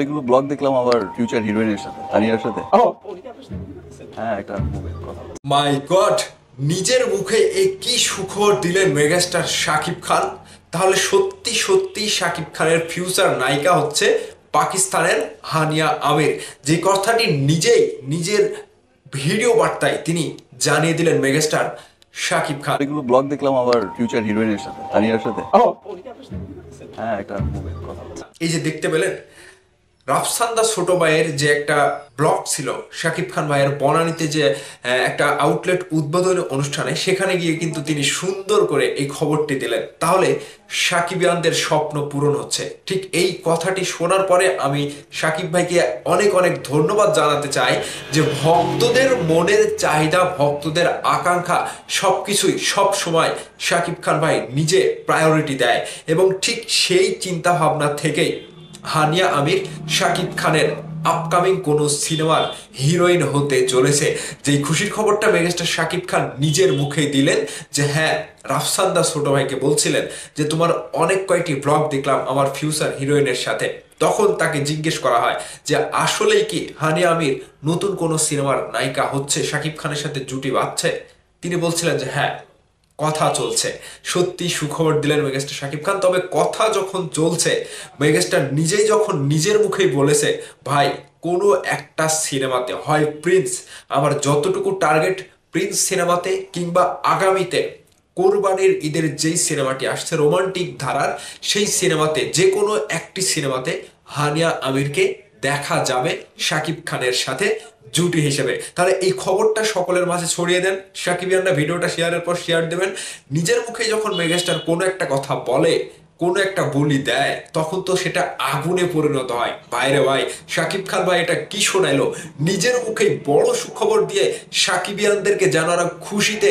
অনেকগুলো ব্লগ দেখলাম আবার ফিউচার হিরোইনের সাথে, তানিয়ার সাথে। হ্যাঁ, একটা মুভির কথা। মাই গড, নিজের মুখে কি সুখবর দিলেন মেগাস্টার শাকিব খান। তাহলে সত্যি সত্যি শাকিব খানের ফিউচার নায়িকা হচ্ছে পাকিস্তানের হানিয়া আমির, যে কথাটি নিজের ভিডিও বার্তায় তিনি জানিয়ে দিলেন মেগাস্টার শাকিব খান। অনেকগুলো ব্লগ দেখলাম আবার ফিউচার হিরোইনের সাথে, তানিয়ার সাথে। হ্যাঁ, একটা মুভির কথা। এই যে দেখতে পেলেন রাফসান্দা ছোট ভাইয়ের যে একটা ব্লগ ছিল শাকিব খান ভাইয়ের বনানীতে, যে একটা আউটলেট উদ্বোধনী অনুষ্ঠানে, সেখানে গিয়ে কিন্তু তিনি সুন্দর করে এই খবরটি দিলেন। তাহলে সাকিবিয়ানদের স্বপ্ন পূরণ হচ্ছে। ঠিক এই কথাটি শোনার পরে আমি শাকিব ভাইকে অনেক অনেক ধন্যবাদ জানাতে চাই, যে ভক্তদের মনের চাহিদা, ভক্তদের আকাঙ্ক্ষা সবকিছুই সব সময় শাকিব খান ভাই নিজে প্রায়োরিটি দেয়, এবং ঠিক সেই চিন্তা ভাবনা থেকেই হানিয়া আমির শাকিব খানের আপকামিং কোনো সিনেমার হিরোইন হতে চলেছে। যেই খুশির খবরটা মেগাস্টার শাকিব খান নিজের মুখেই দিলেন, যে হ্যাঁ, রাফসান্দা ছোট ভাইকে বলছিলেন যে তোমার অনেক কয়েকটি ব্লগ দেখলাম আমার ফিউচার হিরোইনের সাথে। তখন তাকে জিজ্ঞেস করা হয় যে আসলেই কি হানিয়া আমির নতুন কোনো সিনেমার নায়িকা হচ্ছে, শাকিব খানের সাথে জুটি বাঁধছে। তিনি বলছিলেন যে হ্যাঁ, কথা চলছে। সত্যি সুখবর দিলেন মেগাস্টার শাকিব খান। তবে কথা যখন চলছে, মেগাস্টার নিজেই যখন নিজের মুখেই বলেছে, ভাই কোনো একটা সিনেমাতে হয় প্রিন্স, আমার যতটুকু টার্গেট প্রিন্স সিনেমাতে, কিংবা আগামীতে কোরবানির ঈদের যেই সিনেমাটি আসছে রোমান্টিক ধারার, সেই সিনেমাতে যে কোনো একটি সিনেমাতে হানিয়া আমিরকে দেখা যাবে শাকিব খানের সাথে জুটি হিসেবে। তাহলে এই খবরটা সকলের মাঝে ছড়িয়ে দেন। সাকিবিয়ানরা ভিডিওটা শেয়ারের পর শেয়ার দেবেন। নিজের মুখে যখন মেগাস্টার কোনো একটা কথা বলে, কোনো একটা বলি দেয়, তখন তো সেটা আগুনে পরিণত হয়। বাইরে ভাই, শাকিব খান ভাই এটা কি শোনাইলো, নিজের মুখেই বড় সুখবর দিয়ে সাকিবিয়ানদেরকে জানারা খুশিতে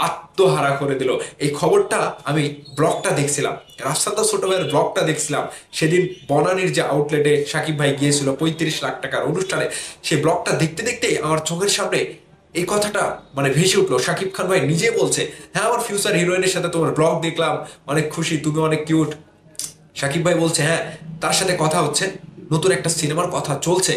আত্মহারা করে দিল। এই খবরটা আমি ব্লগটা দেখছিলাম, রাফসান্দা ছোট ভাইয়ের ব্লগটা দেখছিলাম সেদিন বনানীর যে আউটলেটে শাকিব ভাই গিয়েছিল 35 লাখ টাকার অনুষ্ঠানে। সেই ব্লগটা দেখতে দেখতেই আমার চোখের সামনে এই কথাটা মানে ভেসে উঠলো। শাকিব খান ভাই নিজে বলছে, হ্যাঁ আমার ফিউচার হিরোইনের সাথে তোমার ব্লগ দেখলাম, অনেক খুশি, তুমি অনেক কিউট। শাকিব ভাই বলছে হ্যাঁ, তার সাথে কথা হচ্ছে, নতুন একটা সিনেমার কথা চলছে।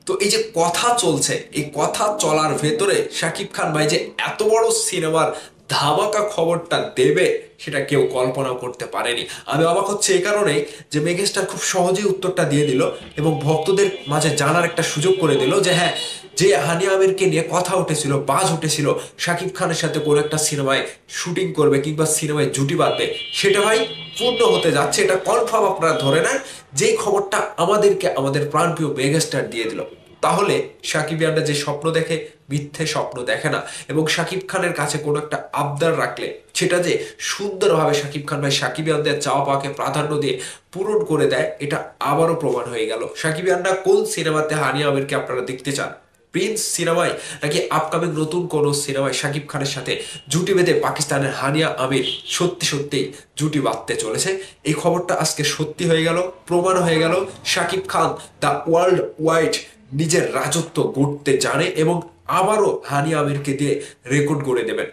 তো এই যে কথা চলছে, এই কথা চলার ভেতরে শাকিব খান ভাই যে এত বড় সিনেমার ধামাকা খবরটা দেবে, সেটা কেউ কল্পনা করতে পারেনি। আমি অবাক হচ্ছে এই কারণেই যে মেগাস্টার খুব সহজেই উত্তরটা দিয়ে দিল, এবং ভক্তদের মাঝে জানার একটা সুযোগ করে দিল, যে হ্যাঁ, যে হানিয়া আমিরকে নিয়ে কথা উঠেছিল, বাজ উঠেছিল শাকিব খানের সাথে কোনো একটা সিনেমায় শুটিং করবে কিংবা সিনেমায় জুটি বাঁধবে, সেটা ভাই পূর্ণ হতে যাচ্ছে। এটা কনফার্ম আপনারা ধরে নেন। যেই খবরটা আমাদেরকে আমাদের প্রাণপ্রিয় মেগাস্টার দিয়ে দিল। তাহলে সাকিবিয়ানরা যে স্বপ্ন দেখে, মিথ্যে স্বপ্ন দেখে না, এবং শাকিব খানের কাছে কোনো একটা আবদার রাখলে সেটা যে সুন্দরভাবে শাকিব খান ভাই সাকিবিয়ানদের চাওয়া পাওয়াকে প্রাধান্য দিয়ে পূরণ করে দেয়, এটা আবারও প্রমাণ হয়ে গেল। সাকিবিয়ানরা কোন সিনেমাতে হানিয়া আমিরকে আপনারা দেখতে চান? প্রিন্স সিনেমায়, নাকি আপকামিং নতুন কোন সিনেমায় শাকিব খানের সাথে জুটি বেঁধে পাকিস্তানের হানিয়া আমির সত্যি সত্যি জুটি বাঁধতে চলেছে? এই খবরটা আজকে সত্যি হয়ে গেল, প্রমাণ হয়ে গেল। Shakib Khan the world wide নিজের রাজত্ব গড়তে জানে, এবং আবারও হানিয়া আমিরকে দিয়ে রেকর্ড গড়ে দেবেন।